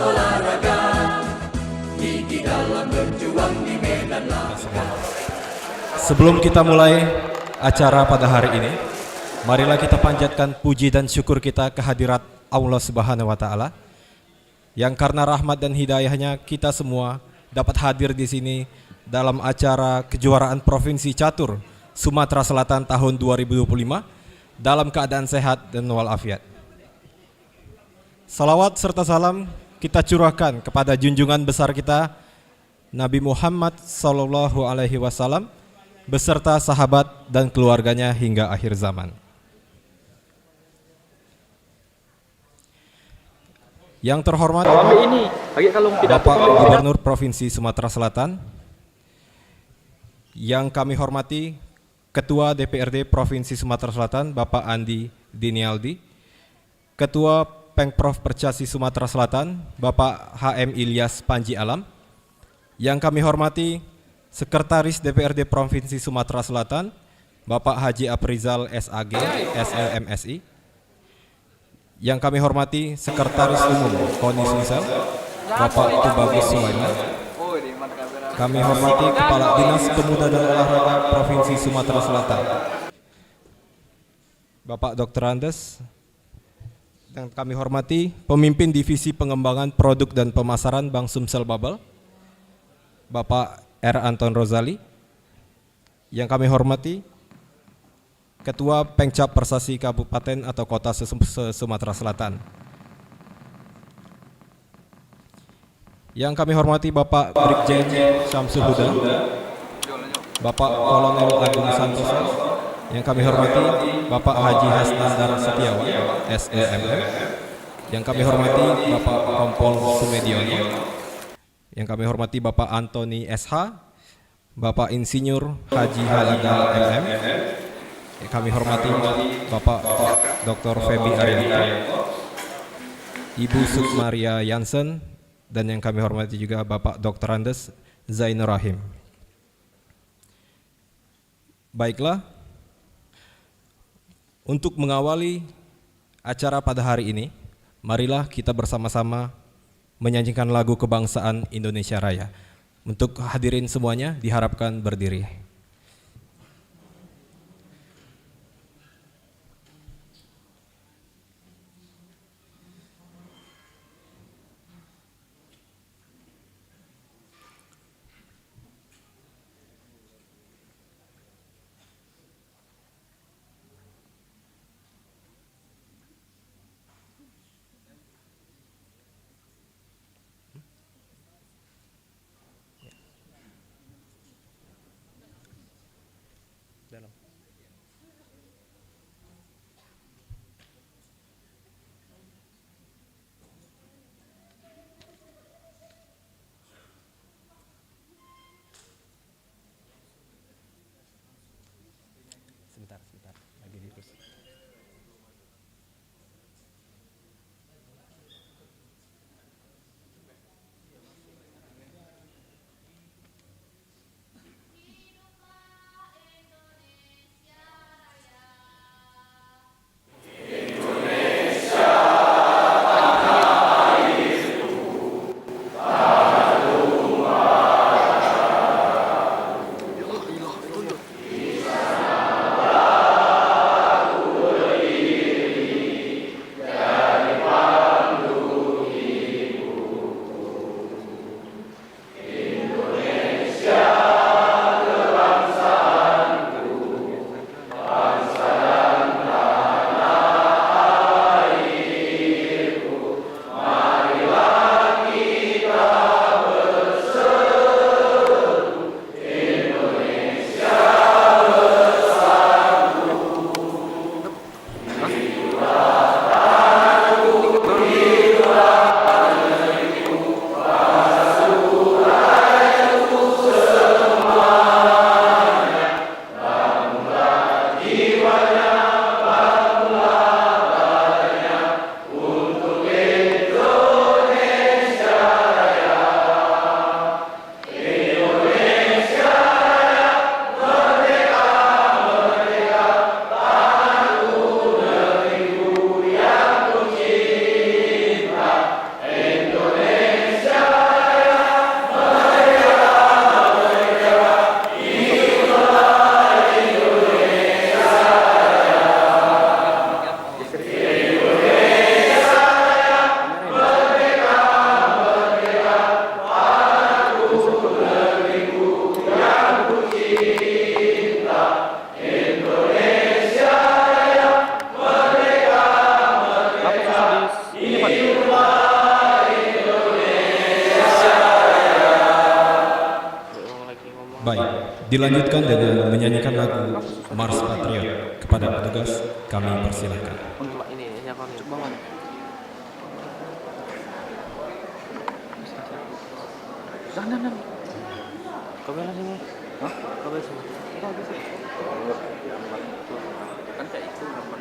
olahraga, gigi dalam berjuang di medan laga. Sebelum kita mulai acara pada hari ini, marilah kita panjatkan puji dan syukur kita kehadirat Allah Subhanahu wa Ta'ala, yang karena rahmat dan hidayahnya kita semua dapat hadir di sini dalam acara kejuaraan Provinsi Catur Sumatera Selatan tahun 2025 dalam keadaan sehat dan walafiat. Salawat serta salam kita curahkan kepada junjungan besar kita Nabi Muhammad Sallallahu Alaihi Wasallam beserta sahabat dan keluarganya hingga akhir zaman. Yang terhormat Bapak Gubernur Provinsi Sumatera Selatan, yang kami hormati Ketua DPRD Provinsi Sumatera Selatan Bapak Andi Dinialdi, Ketua Pengprov Percasi Sumatera Selatan Bapak HM Ilyas Panji Alam, yang kami hormati Sekretaris DPRD Provinsi Sumatera Selatan Bapak Haji Aprizal SAG SLMSI, yang kami hormati Sekretaris Umum KONI Sumsel Bapak Tubagus Sulaiman, kami hormati Kepala Dinas Pemuda dan Olahraga Provinsi Sumatera Selatan Bapak Dr. Andes, dan kami hormati Pemimpin Divisi Pengembangan Produk dan Pemasaran Bank Sumsel Babel Bapak R. Anton Rozali, yang kami hormati Ketua Pengcap Persasi Kabupaten atau Kota Sumatera Selatan, yang kami hormati Bapak Brigjen Syamsul Huda, Bapak Kolonel Agung Santoso, yang kami hormati Bapak Haji Hasnandar Setiawan SEMM, yang kami hormati Bapak Kompol Sumediono, yang kami hormati Bapak Antoni SH, Bapak Insinyur Haji Halagal MM, yang kami hormati Bapak Dr. Febi Arianto, Ibu Sukmaria Jansen, dan yang kami hormati juga Bapak Dr. Andes Zainur Rahim. Baiklah, untuk mengawali acara pada hari ini, marilah kita bersama-sama menyanyikan lagu kebangsaan Indonesia Raya. Untuk hadirin semuanya diharapkan berdiri. dilanjutkan dengan menyanyikan lagu Mars Patriot. Kepada petugas kami persilahkan. Ini siapa nih? Bangun. Jangan. Kau bela sini. Hah? Kau bela sini. Kau bisa. Kan kayak itu kapan?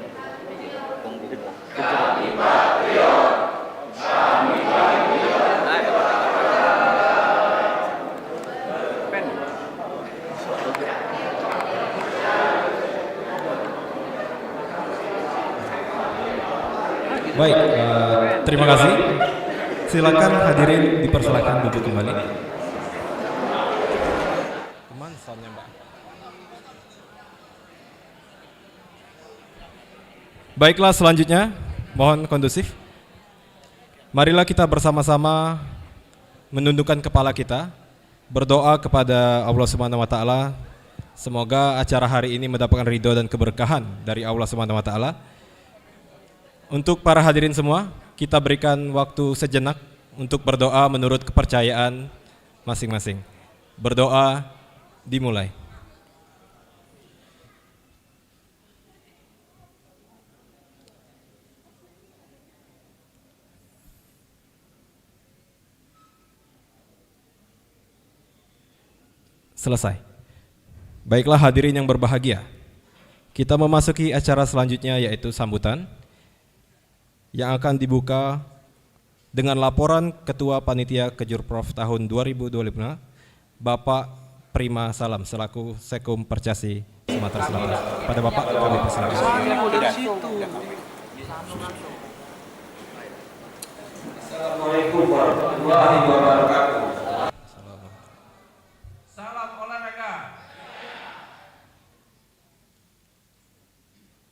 Baik, terima kasih. Silakan hadirin dipersilakan duduk kembali. Aman soundnya, Mbak. Baiklah, selanjutnya mohon kondusif. Marilah kita bersama-sama menundukkan kepala kita, berdoa kepada Allah Subhanahu wa taala. Semoga acara hari ini mendapatkan ridho dan keberkahan dari Allah Subhanahu wa taala. Untuk para hadirin semua, kita berikan waktu sejenak untuk berdoa menurut kepercayaan masing-masing. Berdoa dimulai. Selesai. Baiklah hadirin yang berbahagia, kita memasuki acara selanjutnya yaitu sambutan yang akan dibuka dengan laporan Ketua Panitia Kejurprov tahun 2025, Bapak Prima Salam selaku Sekum Percasi Sumatera Selatan. Pada Bapak kami persilakan. Assalamualaikum warahmatullahi wabarakatuh. Salam olahraga.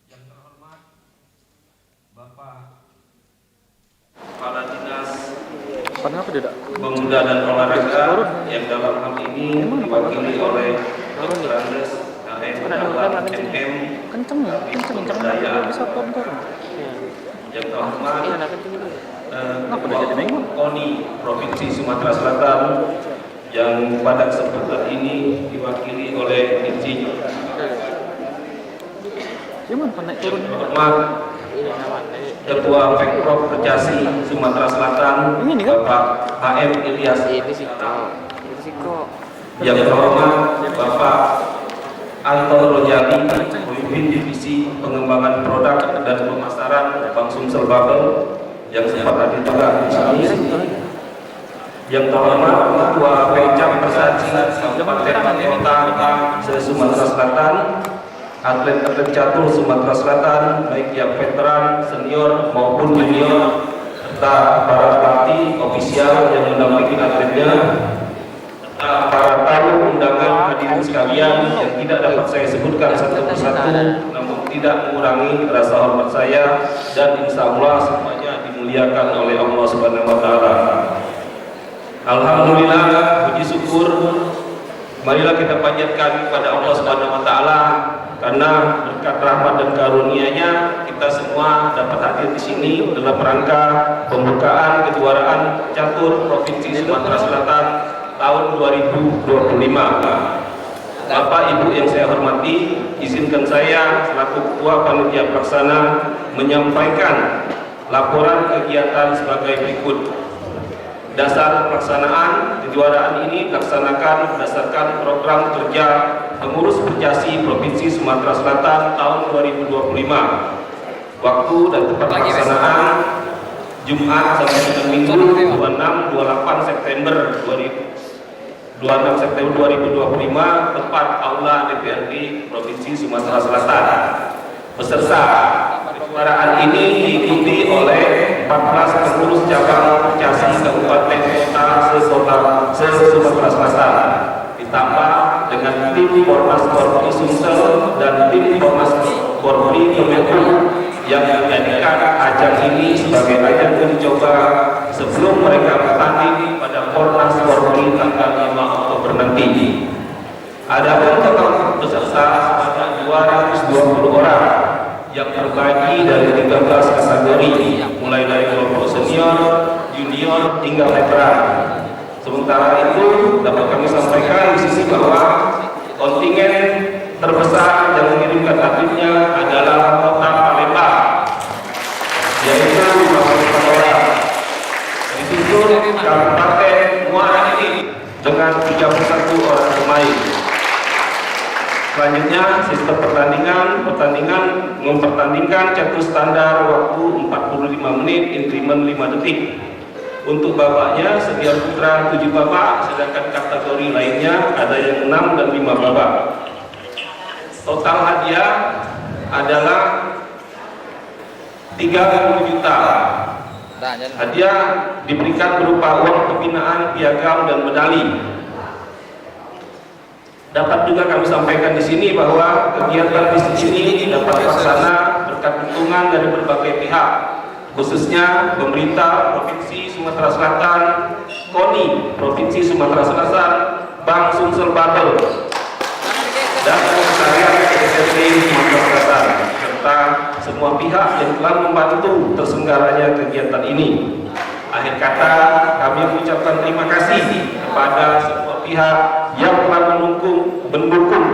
Yang terhormat Bapak Kepala Dinas Pemuda dan Olahraga yang dalam hal ini diwakili oleh Dr. Andes MM Pemberdayaan. Yang terhormat KONI Provinsi Sumatera Selatan yang pada kesempatan ini diwakili oleh Insinyur. Yang terhormat Ketua Pemprov Percasi Sumatera Selatan Bapak HM Ilyas. Yang terhormat Bapak Anto Rojali, Pemimpin Divisi Pengembangan Produk dan Pemasaran Bank Sumsel Babel yang sempat hadir juga di sini. Yang terhormat Ketua Pecap Persaji Kabupaten Kota se-Sumatera Selatan, atlet-atlet catur Sumatera Selatan, baik yang veteran, senior maupun junior, serta para pelatih ofisial yang mendampingi atletnya, serta para tamu undangan hadirin sekalian yang tidak dapat saya sebutkan satu persatu, namun tidak mengurangi rasa hormat saya, dan insya Allah semuanya dimuliakan oleh Allah Subhanahu wa taala. Alhamdulillah, puji syukur marilah kita panjatkan kepada Allah Subhanahu wa taala karena berkat rahmat dan karunia-Nya kita semua dapat hadir di sini dalam rangka pembukaan kejuaraan catur Provinsi Sumatera Selatan tahun 2025. Bapak Ibu yang saya hormati, izinkan saya selaku Ketua Panitia Pelaksana menyampaikan laporan kegiatan sebagai berikut. Dasar pelaksanaan kejuaraan ini dilaksanakan berdasarkan program kerja Pengurus Percasi Provinsi Sumatera Selatan tahun 2025. Waktu dan tempat pelaksanaan Jumat sampai dengan Minggu 26-28 September 2025, tempat Aula DPRD Provinsi Sumatera Selatan. Peserta kejuaraan ini diikuti oleh 14 pengurus cabang Percasi Kabupaten Kota se-Sumatera Selatan, ditambah dengan tim Pormas Korpi Sumsel dan tim Pormas Korpi Kemenku yang menjadikan ajang ini sebagai ajang uji coba sebelum mereka bertanding pada Pornas Korpi tanggal 5 Oktober nanti. Adapun total peserta sebanyak 220 orang yang terbagi dari 13 kategori, mulai dari kelompok senior, junior hingga veteran. Sementara itu dapat kami sampaikan di sini bahwa Kontingen terbesar yang mengirimkan atletnya adalah Kota Palembang, yaitu 54 orang. Disusul Kabupaten Muara Enim dengan 31 orang pemain. Selanjutnya sistem pertandingan mempertandingkan catur standar waktu 45 menit, increment 5 detik. Untuk babaknya senior putra 7 babak, sedangkan kategori lainnya ada yang 6 dan 5 babak. Total hadiah adalah 30 juta. Hadiah diberikan berupa uang pembinaan, piagam, dan medali. Dapat juga kami sampaikan di sini bahwa kegiatan bisnis ini dapat terlaksana berkat dukungan dari berbagai pihak, khususnya pemerintah Provinsi Sumatera Selatan, KONI Provinsi Sumatera Selatan, Bank Sumsel Babel, dan Sekretariat SSB Sumatera Selatan, serta semua pihak yang telah membantu terselenggaranya kegiatan ini. Akhir kata, kami mengucapkan terima kasih kepada semua pihak yang telah mendukung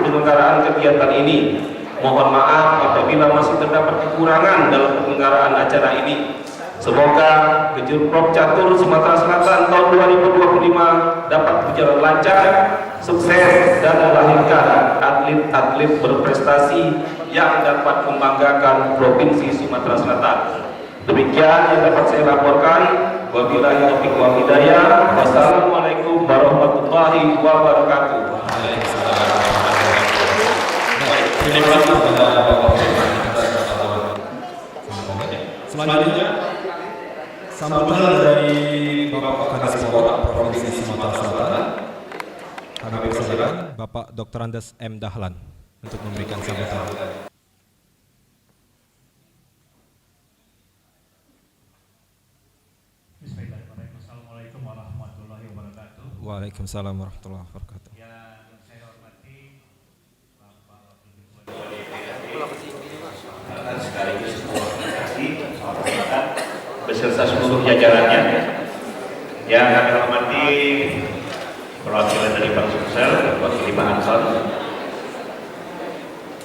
penyelenggaraan kegiatan ini. Mohon maaf apabila masih terdapat kekurangan dalam penyelenggaraan acara ini. Semoga Kejurprov Catur Sumatera Selatan tahun 2025 dapat berjalan lancar, sukses, dan melahirkan atlet-atlet berprestasi yang dapat membanggakan Provinsi Sumatera Selatan. Demikian yang dapat saya laporkan. Wabillahi taufiq wal hidayah. Wassalamualaikum warahmatullahi wabarakatuh. Terima kasih kepada Bapak. Selanjutnya sambutan dari Bapak Kadis Provinsi Sumatera Selatan. Kami persilakan Bapak Dr. Andes M. Dahlan untuk memberikan sambutan. Assalamualaikum warahmatullahi wabarakatuh. Waalaikumsalam warahmatullahi wabarakatuh. Yang saya hormati Bapak Sekaligus beserta seluruh jajarannya. Yang kami hormati perwakilan dari Bank Sumsel, Wakil 5 Ansor.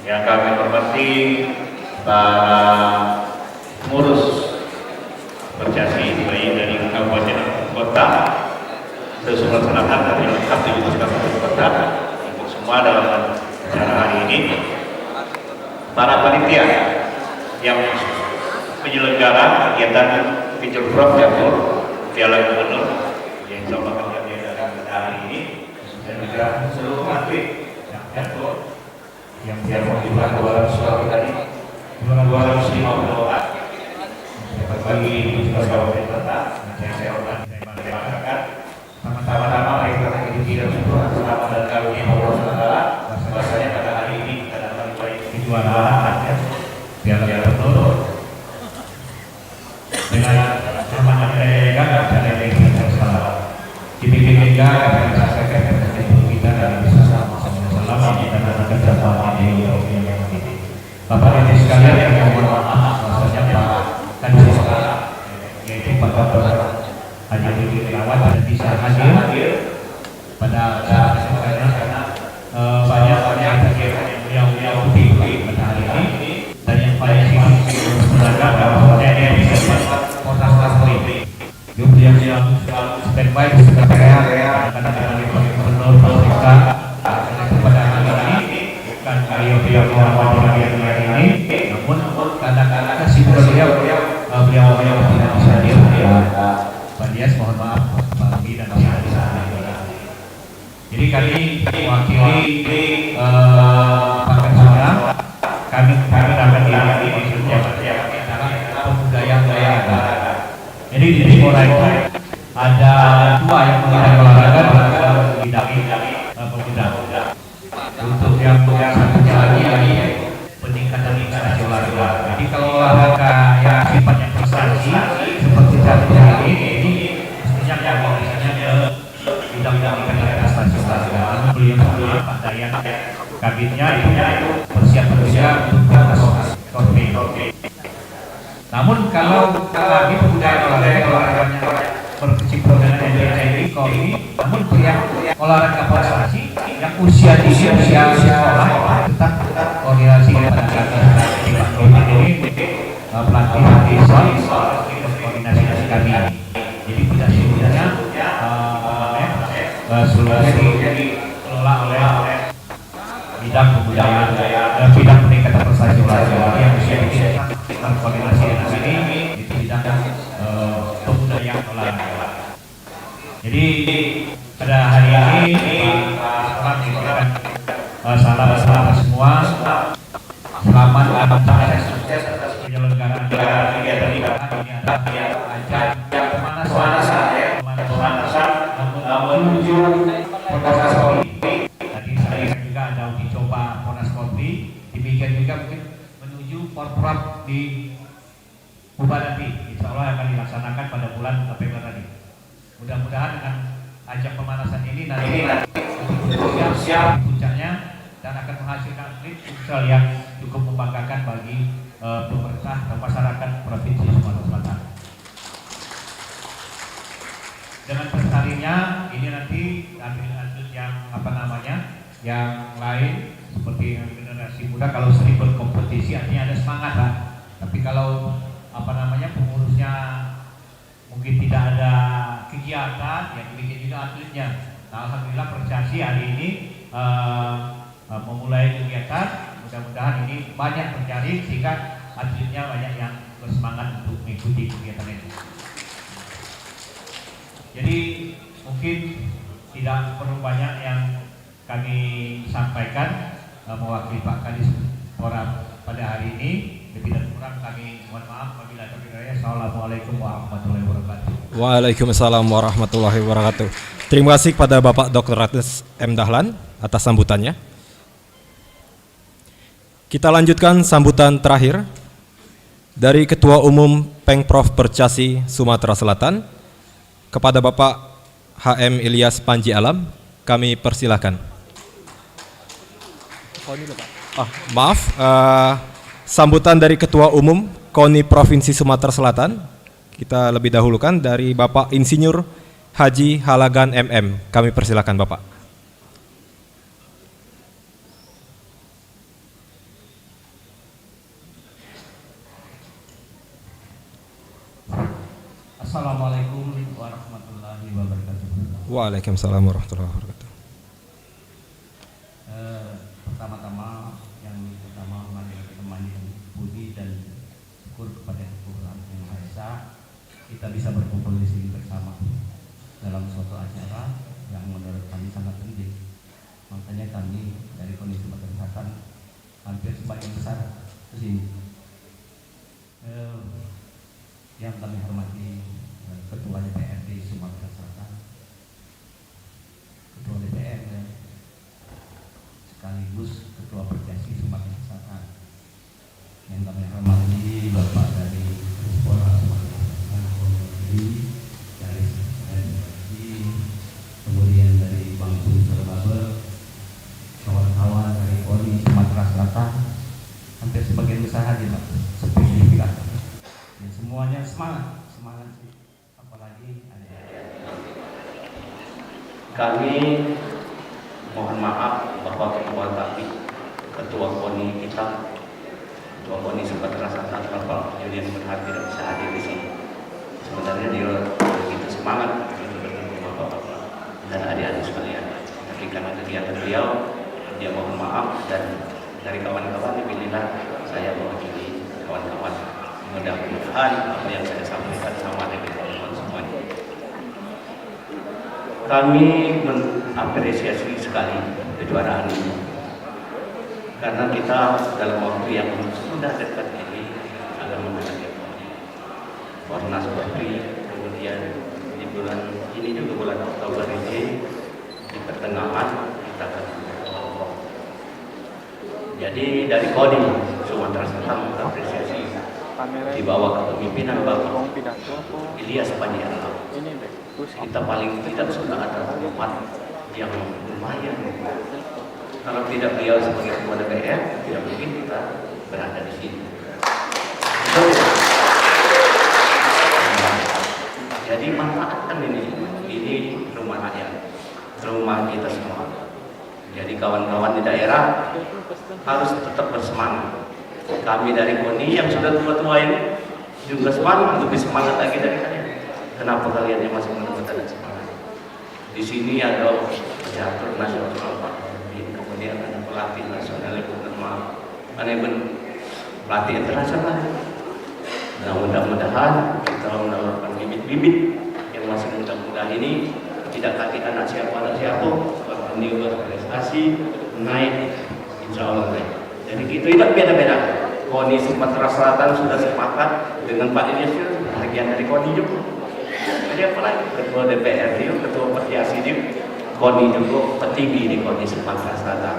Yang kami hormati para pengurus Percasi, baik dari kabupaten kota, Sumatera Selatan, dan lengkap di kabupaten kota, untuk semua dalam acara hari ini. Para panitia yang penyelenggara kegiatan Kejurprov Catur Piala Gubernur yang insya Allah akan diadakan hari ini, dan juga seluruh atlet yang catur yang berjumlah 200 tadi, 250 orang. Bagi kabupaten kota, saya hormati dan masyarakat. Sama-sama mari kita ikuti dan berdoa bersama dan karunia Allah SWT. Bahasanya pada hari ini kita dapat meraih kejuaraan Piala Gubernur dengan amanah mereka dan yang salah. Dibikin juga akan merasakan kepentingan kita dan bisa sama-sama kita dalam kerjasama di yang ini. Bapak Ibu sekalian yang mohon maaf, maksudnya Pak Kadis yaitu Pak Dr. Haji Budi Terawan dan bisa hadir pada saat karena banyak kegiatan yang putih pada hari ini, dan yang paling sibuk sebenarnya bahwa saya bisa kota Sastri. Kemudian yang standby di sekretariat kadang-kadang di Gubernur Afrika pada hari ini bukan beliau mewakili hari ini, namun kadang-kadang kesibukan beliau tidak bisa hadir. Pak Dias mohon maaf Pak Abi dan Pak Adi Jadi kami mewakili Pak Ketua, kami dapat diri maksudnya adalah pembudayaan. Jadi di Timora itu ada dua yang mengenai olahraga dan bidang pemuda. Untuk yang satunya lagi peningkatan literasi olahraga. Jadi kalau olahraga yang sifatnya prestasi seperti catur ini mestinya kalau misalnya bidang-bidang prestasi olahraga. Namun beliau Pak Dayan kabinnya itu persiapan juga untuk korpi. Namun kalau lagi pembudayaan olahraganya berkecimpung dengan NDCI, KOI, namun yang olahraga prestasi yang usia sekolah tetap koordinasi pada kami Pak Rohman ini pelatihan di koordinasi kami. Jadi tidak seluruhnya seluruhnya dikelola oleh bidang kebudayaan, bidang peningkatan prestasi olahraga yang bisa kita koordinasi dengan ini itu bidang kebudayaan olahraga. Jadi pada hari ini Pak memberikan salam semua, selamat dan sukses atas penyelenggaraan kegiatan ini adalah ajang pemanasan menuju Monas Kopi. Tadi saya juga ada uji coba Monas Kopi, demikian juga mungkin menuju Porprov di Kuba nanti, insya Allah akan dilaksanakan pada bulan April tadi. Mudah-mudahan dengan ajang pemanasan ini nanti siap puncaknya dan akan menghasilkan atlet futsal yang cukup membanggakan bagi pemerintah dan masyarakat Provinsi Sumatera Selatan. Dengan prestasinya ini nanti atlet-atlet yang yang lain seperti generasi muda kalau sering berkompetisi artinya ada semangat lah. Tapi kalau pengurusnya mungkin tidak ada kegiatan, ya demikian juga atletnya. Nah, alhamdulillah prestasi hari ini memulai kegiatan. Mudah-mudahan ini banyak terjadi sehingga atletnya banyak yang bersemangat untuk mengikuti kegiatan itu. Jadi mungkin tidak perlu banyak yang kami sampaikan mewakili Pak Kadis pada hari ini. Lebih dan kurang kami mohon maaf apabila terkiranya. Assalamualaikum warahmatullahi wabarakatuh. Waalaikumsalam warahmatullahi wabarakatuh. Terima kasih kepada Bapak Dr. Ratus M. Dahlan atas sambutannya. Kita lanjutkan sambutan terakhir dari Ketua Umum Pengprov Percasi Sumatera Selatan kepada Bapak HM Ilyas Panji Alam. Kami persilahkan. Sambutan dari Ketua Umum KONI Provinsi Sumatera Selatan kita lebih dahulukan dari Bapak Insinyur Haji Halagan MM. Kami persilakan Bapak. Assalamualaikum warahmatullahi wabarakatuh. Waalaikumsalam warahmatullahi wabarakatuh. Pertama-tama memanjatkan puji dan syukur kepada Tuhan Yang Maha Esa, kita bisa berkumpul di sini bersama dalam suatu acara yang menurut kami sangat penting. Makanya kami dari KONI Sumatera Selatan hampir sebagian besar ke sini. Yang kami hormati Ketua DPRD Sumatera Selatan, Ketua DPR sekaligus Ketua Percasi Sumatera Selatan, yang kami hormati Bapak dari Diaspora Sumatera Selatan, dari kemudian dari Bang Sumsel Babel, kawan-kawan dari KONI Sumatera Selatan, hampir sebagian besar hadir Pak, signifikan. Dan semuanya semangat sih, apalagi ada. Kami mohon maaf bahwa ketua KONI kita, Ketua KONI Sumatera Selatan Bapak Julian Berhati tidak bisa hadir di sini. Sebenarnya dia begitu semangat untuk bertemu bapak-bapak dan adik-adik sekalian. Tapi karena kegiatan beliau, dia mohon maaf dan dari kawan-kawan dipilihlah saya mewakili kawan-kawan. Mudah-mudahan apa yang saya sampaikan sama dengan teman-teman semuanya. Kami mengapresiasi sekali kejuaraan ini karena kita dalam waktu yang sudah dekat ini akan menghadapi Warna seperti kemudian di bulan ini juga bulan Oktober ini di pertengahan kita akan jadi dari KONI Sumatera Selatan mengapresiasi di bawah kepemimpinan Bapak Ilyas Panji Alam. Kita paling tidak sudah ada tempat yang lumayan. Kalau tidak beliau sebagai ketua DPR, tidak mungkin kita berada di sini. Jadi manfaatkan ini rumah rakyat, rumah kita semua. Jadi kawan-kawan di daerah harus tetap bersemangat. Kami dari KONI yang sudah tua-tua ini juga semangat, lebih semangat lagi dari kalian. Kenapa kalian yang masih menurut ada semangat? Di sini ada pecatur nasional Pak, kemudian ada pelatih nasional Ibu Norma, ada pelatih internasional. Nah, mudah-mudahan kita mendapatkan bibit-bibit yang masih muda-muda ini, tidak kaki anak siapa, ini berprestasi naik, insya Allah naik. Jadi itu tidak beda-beda. KONI Sumatera Selatan sudah sepakat dengan Pak Ilyas, bagian dari KONI juga. Jadi apa lagi? Ketua DPR dia, ketua Pertiasi dia, KONI juga petinggi di KONI Sumatera Selatan.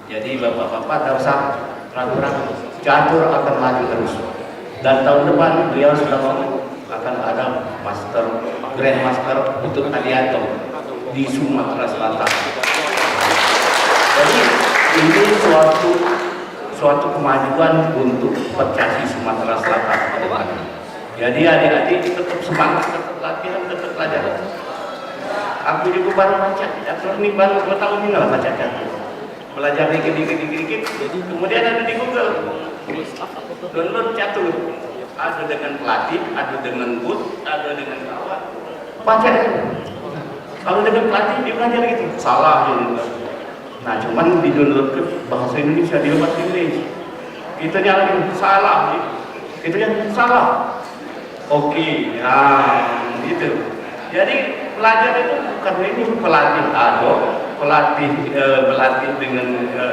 Jadi bapak-bapak tidak usah ragu-ragu, catur akan maju terus. Dan tahun depan beliau sudah ngomong akan ada Grand Master untuk Adianto di Sumatera Selatan. Jadi ini suatu kemajuan untuk Pertiasi Sumatera Selatan ke depan. Jadi adik-adik tetap semangat, tetap latihan, tetap pelajaran. Aku juga baru baca, catur ini baru 2 tahun ini lah baca catur. Belajar dikit-dikit, kemudian ada di Google. Download catur. Ada dengan pelatih, ada dengan boot, ada dengan kawan. Baca itu. Kalau dengan pelatih dia belajar gitu, salah gitu. Nah, cuman di download ke bahasa Indonesia dia bahasa Inggris. Kita nyalain salah, itu yang salah. Oke, nah gitu. Jadi pelajar itu bukan ini pelatih pelatih dengan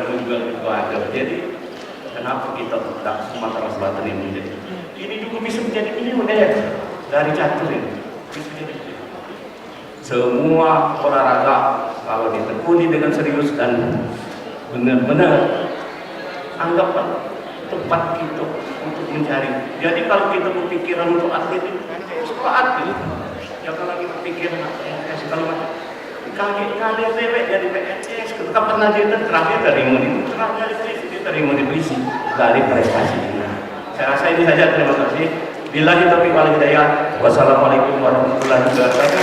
Google itu ada. Jadi kenapa kita tidak Sumatera Selatan ini menjadi? Ini juga bisa menjadi milioner dari catur ini. Bisa jadi. Semua olahraga kalau ditekuni dengan serius dan benar-benar anggaplah tempat kita untuk mencari. Jadi kalau kita berpikiran untuk atlet itu, sekolah atlet, jangan lagi berpikiran segala macam. Kalian dewek dari PNS, ketika pernah dia terakhir dari polisi dari prestasi. Saya rasa ini saja, terima kasih. Billahi taufiq wal hidayah. Wassalamualaikum warahmatullahi wabarakatuh.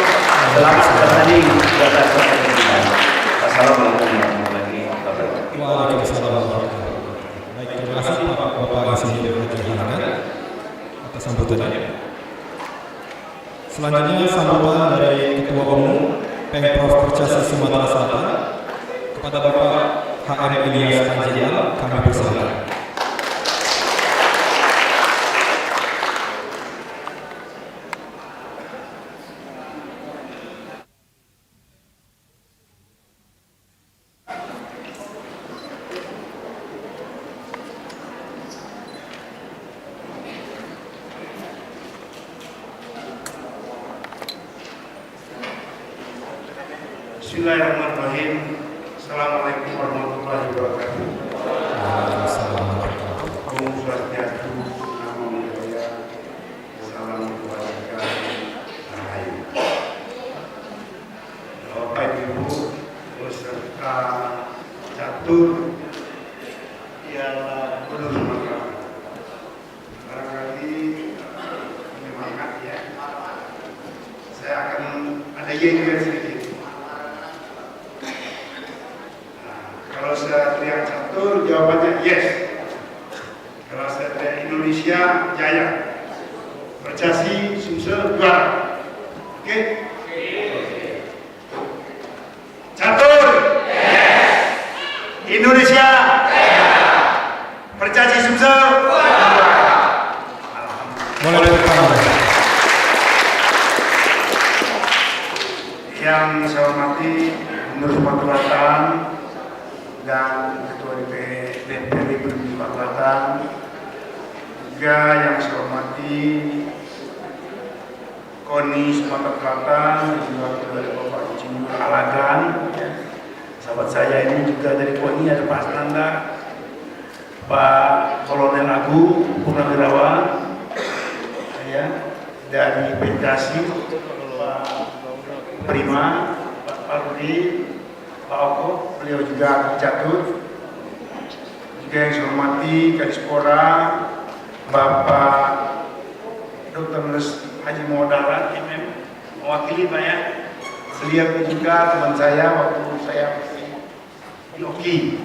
Selamat bertanding di atas pertandingan. Wassalamualaikum warahmatullahi wabarakatuh. Waalaikumsalam. Baik, terima kasih Bapak Insinyur Haji Hanan atas sambutannya. Selanjutnya sambutan dari Ketua Umum Pemprov Pertiasi Sumatera Selatan kepada Bapak HM Ilyas Panjaitan, kami persilakan. Bismillahirrahmanirrahim. Assalamualaikum warahmatullahi wabarakatuh. Om Swastiastu, Namo Buddhaya, Salam Kebajikan, Rahayu. Bapak Ibu beserta catur ialah penuh semangat. Barangkali menyemangat ya. Saya akan ada yang sedikit. Kalau saya teriak catur, jawabannya yes. Kalau saya teriak Indonesia, jaya. Pertiasi, Sumsel, juara. Oke? Catur, yes. Indonesia, yes. Pertiasi, Sumsel, juara. Boleh bertanya. Yang saya hormati Gubernur Sumatera Selatan dan Ketua DPRD Sumatera Selatan, juga yang saya hormati KONI Sumatera Selatan, juga dari Bapak Insinyur Alagan, ya. Sahabat saya ini juga dari KONI ada Pak Asnanda, Pak Kolonel Agung Purnawirawan, ya, dari Pertiasi, Pak Prima, Pak Aldi, Pak Oko, beliau juga catur. Juga yang saya hormati Kadispora, Bapak Dr. Haji Maudara, MM, mewakili Pak ya. Beliau juga teman saya waktu saya Yoki.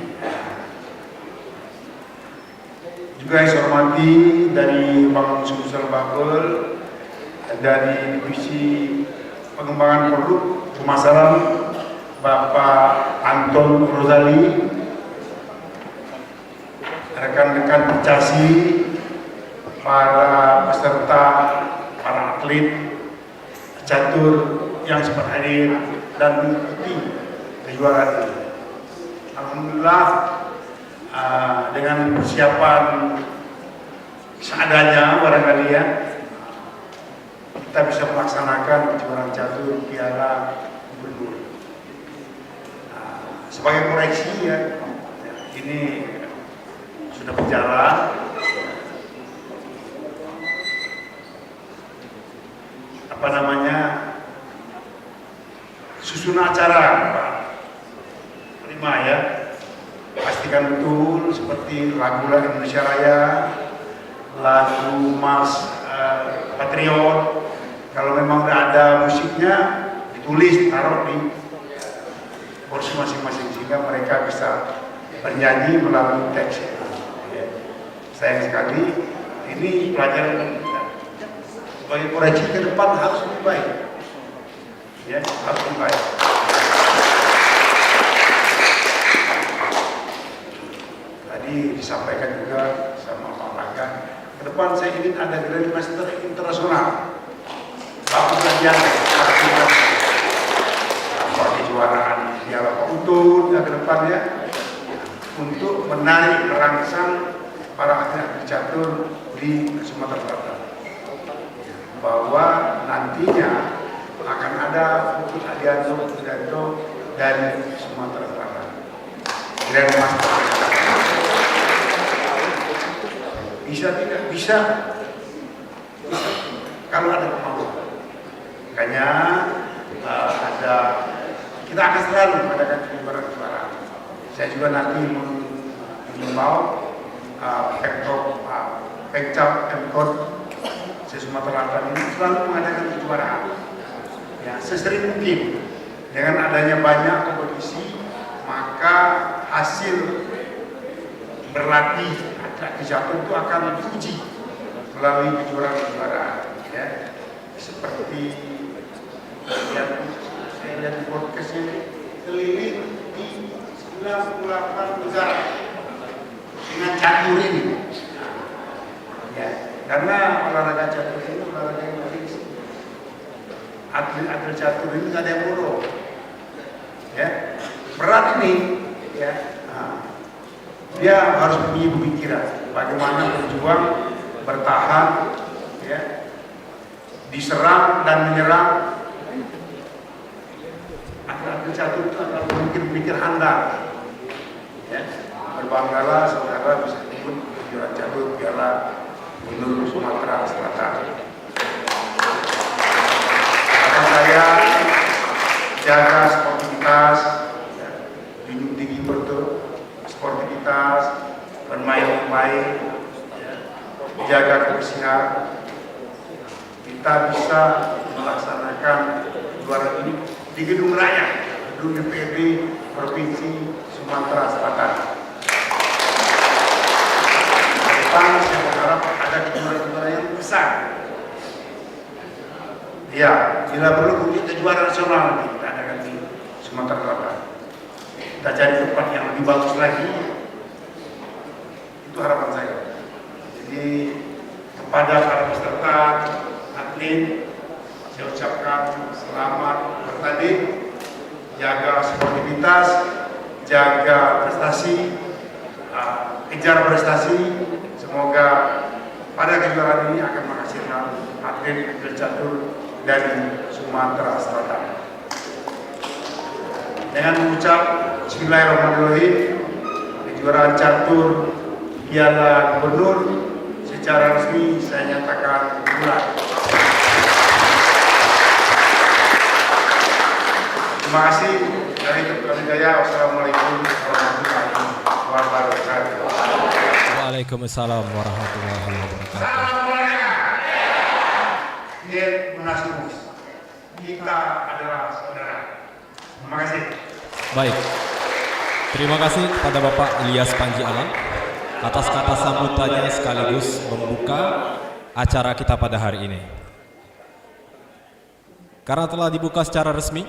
Juga yang saya hormati dari Bank Sumsel Babel, dari Divisi Pengembangan Produk Pemasaran Bapak Anton Rozali, rekan-rekan Percasi, para peserta, para atlet catur yang sempat hadir dan mengikuti kejuaraan ini. Alhamdulillah, dengan persiapan seadanya barangkali ya, kita bisa melaksanakan kejuaraan catur Piala Gubernur. Sebagai koreksi ya, ini sudah berjalan. Apa namanya, susunan acara Pak Prima ya, pastikan betul seperti lagu Indonesia Raya, lagu Mars Patriot. Kalau memang ada musiknya, ditulis, taruh di kursi masing-masing sehingga mereka bisa bernyanyi melalui teks. Sayang sekali, ini pelajaran kita. Sebagai koreksi ke depan harus lebih baik. Ya, harus lebih baik. Tadi disampaikan juga sama Pak Rangga, ke depan saya ingin ada Grandmaster internasional. Bapak belajar kejuaraan Piala Untun ke depannya untuk menarik merangsang para atlet catur di Sumatera Selatan, bahwa nantinya akan ada Putut Adianto dari Sumatera Selatan, Grandmaster. Bisa tidak? Bisa kalau ada kemampuan. Makanya ada, kita akan selalu mengadakan kejuaraan. Saya juga nanti mengimbau Pemkab Sumatera Selatan ini selalu mengadakan kejuaraan ya, sesering mungkin. Dengan adanya banyak kompetisi, maka hasil berlatih atlet catur itu akan diuji melalui kejuaraan-kejuaraan ya. Seperti yang saya lihat di podcast ini, keliling di 98 negara dengan catur ini ya, karena olahraga catur ini olahraga yang penting. Atlet catur ini nggak ada yang bodoh ya, berat ini ya. Dia harus punya pemikiran bagaimana berjuang, bertahan ya, diserang dan menyerang. Atlet catur itu adalah pemikir handal ya. Berbanggalah saudara bisa ikut kejuaraan catur Piala Gubernur Sumatera Selatan. Harapan saya, jaga sportivitas ya, junjung tinggi betul sportivitas, bermain-main ya, jaga kebersihan. Kita bisa melaksanakan kejuaraan ini di Gedung Raya, Gedung DPRD Provinsi Sumatera Selatan. Depan saya berharap ada kejuaraan yang besar. Ya, bila perlu untuk kejuaraan nasional nanti kita adakan di Sumatera Selatan. Kita cari tempat yang lebih bagus lagi. Itu harapan saya. Jadi kepada para peserta, atlet, saya ucapkan selamat bertanding, jaga sportivitas, jaga prestasi, kejar prestasi. Semoga pada kejuaraan ini akan menghasilkan atlet catur dari Sumatera Selatan. Dengan mengucap Bismillahirrahmanirrahim, kejuaraan catur Piala Gubernur secara resmi saya nyatakan dimulai. Terima kasih dari Ketua Jaya. Wassalamualaikum warahmatullahi wabarakatuh. Waalaikumsalam warahmatullahi wabarakatuh. Munaslup, kita adalah saudara. Terima kasih. Baik. Terima kasih kepada Bapak Ilyas Panji Alam atas kata sambutannya sekaligus membuka acara kita pada hari ini. Karena telah dibuka secara resmi,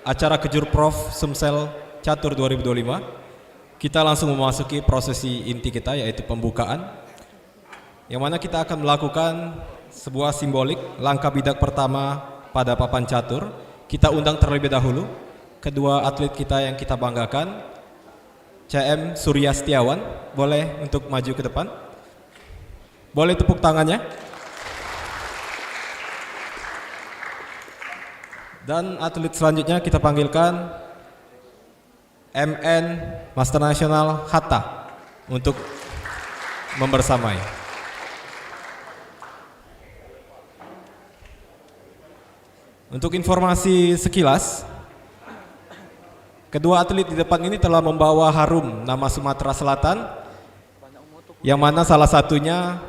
acara Kejur Prof Sumsel Catur 2025, kita langsung memasuki prosesi inti kita, yaitu pembukaan, yang mana kita akan melakukan sebuah simbolik langkah bidak pertama pada papan catur. Kita undang terlebih dahulu kedua atlet kita yang kita banggakan, CM Surya Setiawan, boleh untuk maju ke depan. Boleh tepuk tangannya. Dan atlet selanjutnya kita panggilkan MN Master Nasional Hatta untuk membersamai. Untuk informasi sekilas, kedua atlet di depan ini telah membawa harum nama Sumatera Selatan, yang mana salah satunya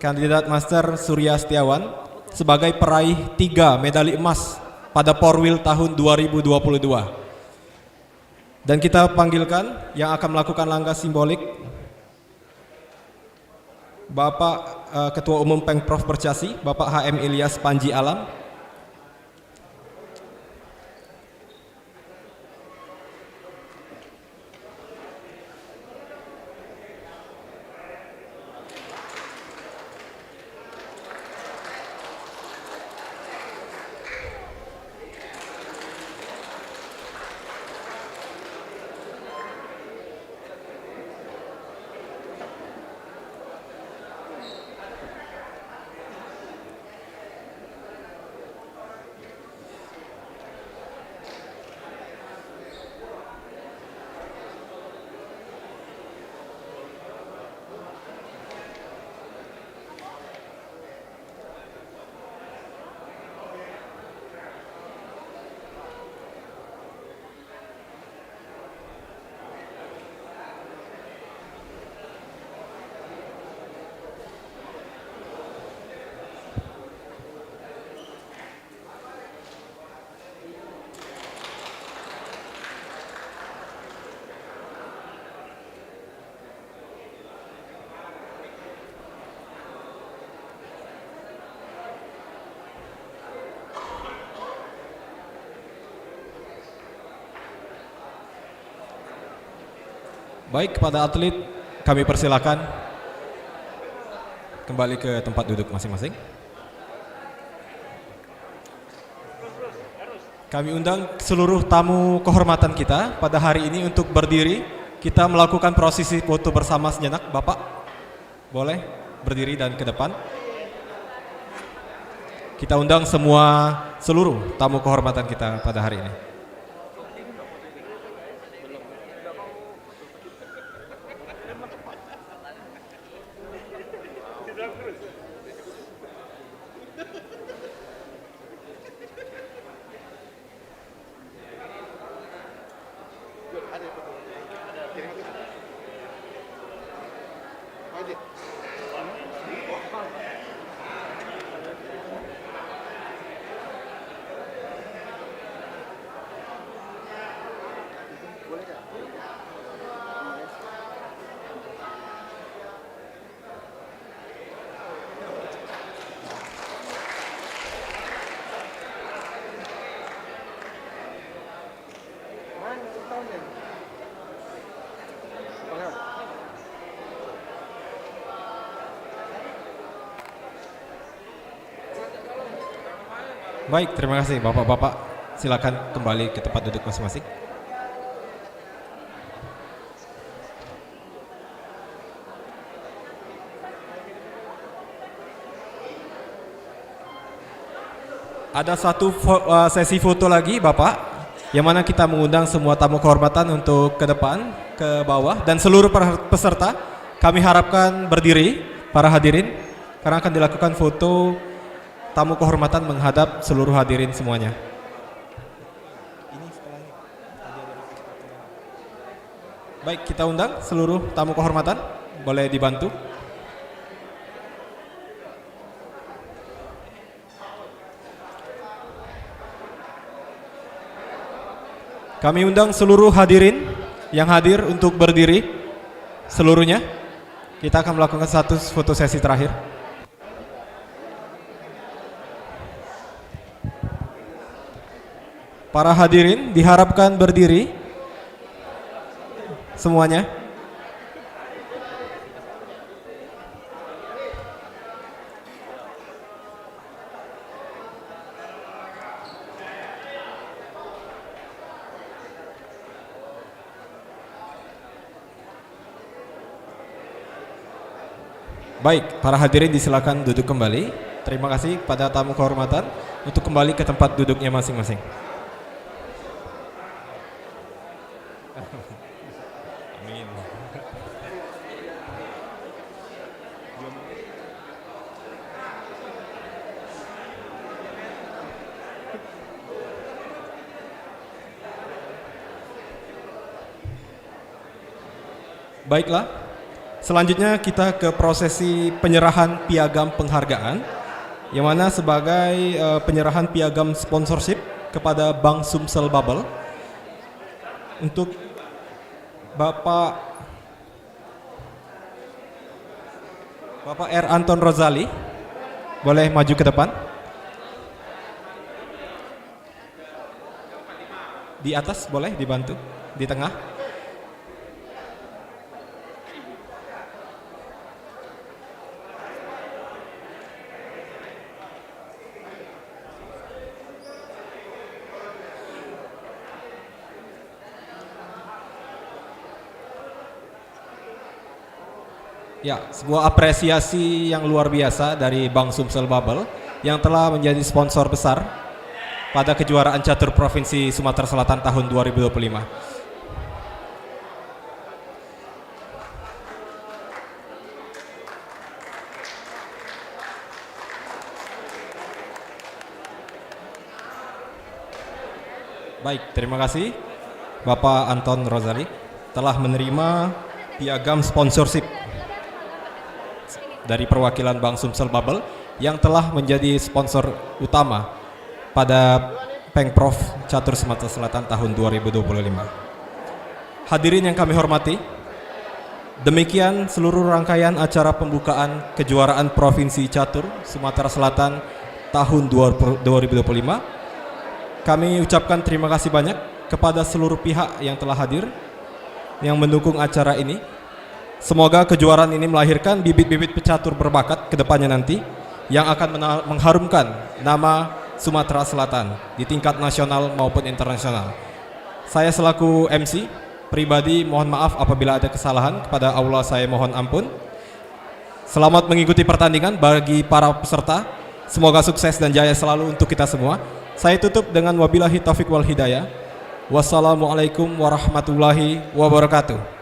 kandidat Master Surya Setiawan sebagai peraih 3 medali emas pada Porwil tahun 2022. Dan kita panggilkan yang akan melakukan langkah simbolik Bapak Ketua Umum Pemprov Percasi, Bapak HM Ilyas Panji Alam. Baik, kepada atlet kami persilakan kembali ke tempat duduk masing-masing. Kami undang seluruh tamu kehormatan kita pada hari ini untuk berdiri. Kita melakukan prosesi foto bersama sejenak. Bapak, boleh berdiri dan ke depan. Kita undang seluruh tamu kehormatan kita pada hari ini. Baik, terima kasih Bapak-bapak. Silakan kembali ke tempat duduk masing-masing. Ada satu sesi foto lagi Bapak, yang mana kita mengundang semua tamu kehormatan untuk ke depan, ke bawah, dan seluruh peserta kami harapkan berdiri, para hadirin, karena akan dilakukan foto tamu kehormatan menghadap seluruh hadirin semuanya. Baik, kita undang seluruh tamu kehormatan, boleh dibantu. Kami undang seluruh hadirin yang hadir untuk berdiri seluruhnya. Kita akan melakukan satu foto sesi terakhir. Para hadirin diharapkan berdiri semuanya. Baik, para hadirin disilakan duduk kembali. Terima kasih kepada tamu kehormatan untuk kembali ke tempat duduknya masing-masing. Amin. Baiklah, selanjutnya kita ke prosesi penyerahan piagam penghargaan, yang mana sebagai penyerahan piagam sponsorship kepada Bank Sumsel Bubble untuk Bapak R. Anton Rozali, boleh maju ke depan. Di atas boleh dibantu, di tengah. Ya, sebuah apresiasi yang luar biasa dari Bank Sumsel Bubble yang telah menjadi sponsor besar pada kejuaraan catur Provinsi Sumatera Selatan tahun 2025. Baik, terima kasih Bapak Anton Rozali telah menerima piagam sponsorship dari perwakilan Bank Sumsel Bubble yang telah menjadi sponsor utama pada Pengprov Catur Sumatera Selatan tahun 2025. Hadirin yang kami hormati, demikian seluruh rangkaian acara pembukaan kejuaraan Provinsi Catur Sumatera Selatan tahun 2025. Kami ucapkan terima kasih banyak kepada seluruh pihak yang telah hadir, yang mendukung acara ini. Semoga kejuaraan ini melahirkan bibit-bibit pecatur berbakat ke depannya nanti yang akan mengharumkan nama Sumatera Selatan di tingkat nasional maupun internasional. Saya selaku MC pribadi mohon maaf apabila ada kesalahan, kepada Allah saya mohon ampun. Selamat mengikuti pertandingan bagi para peserta. Semoga sukses dan jaya selalu untuk kita semua. Saya tutup dengan wabillahi taufik wal hidayah. Wassalamualaikum warahmatullahi wabarakatuh.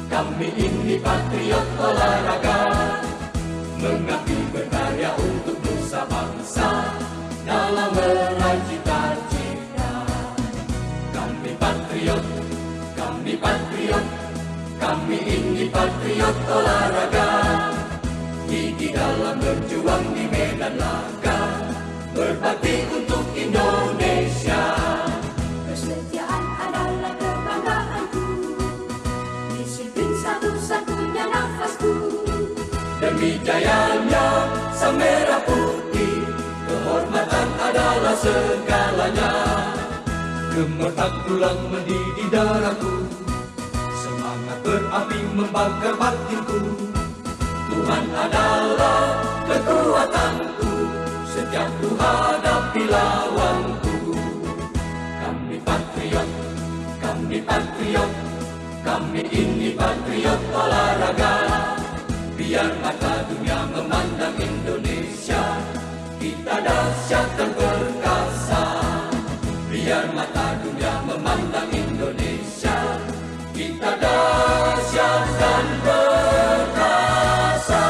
Kami ini patriot olahraga, mengabdi berkarya untuk nusa bangsa dalam meraih cita-cita. Kami patriot, kami ini patriot olahraga, gigi dalam berjuang di medan laga, berbakti untuk Indonesia. Kesetiaan adalah kebanggaanku, disiplin satu-satunya nafasku. Demi jayanya sang merah putih, kehormatan adalah segalanya. Gemetar tulang mendidih darahku, semangat berapi membakar batinku. Tuhan adalah kekuatanku, setiap ku hadapi lawanku. Kami patriot, kami ini patriot olahraga. Biar mata dunia memandang Indonesia, kita dahsyat dan perkasa. Biar mata dunia memandang Indonesia, kita dahsyat dan perkasa.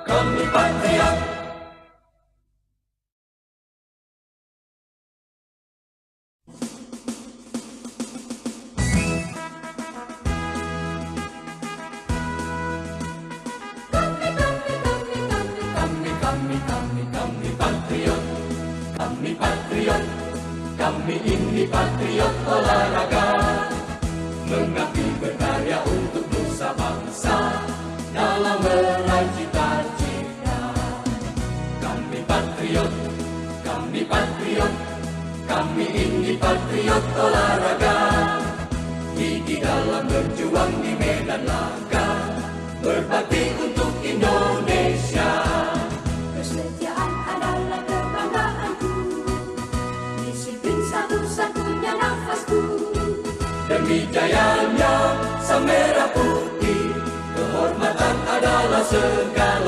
Kami patriot. Kami ini patriot olahraga, mengabdi berkarya untuk nusa bangsa dalam meraih cita-cita. Kami patriot, kami patriot, kami ini patriot olahraga, gigi dalam berjuang di medan laga, berbakti untuk Indonesia. Kesetiaan adalah kebanggaanku, disiplin satu-satunya nafasku. Demi jayanya sang merah putih, kehormatan adalah segalanya.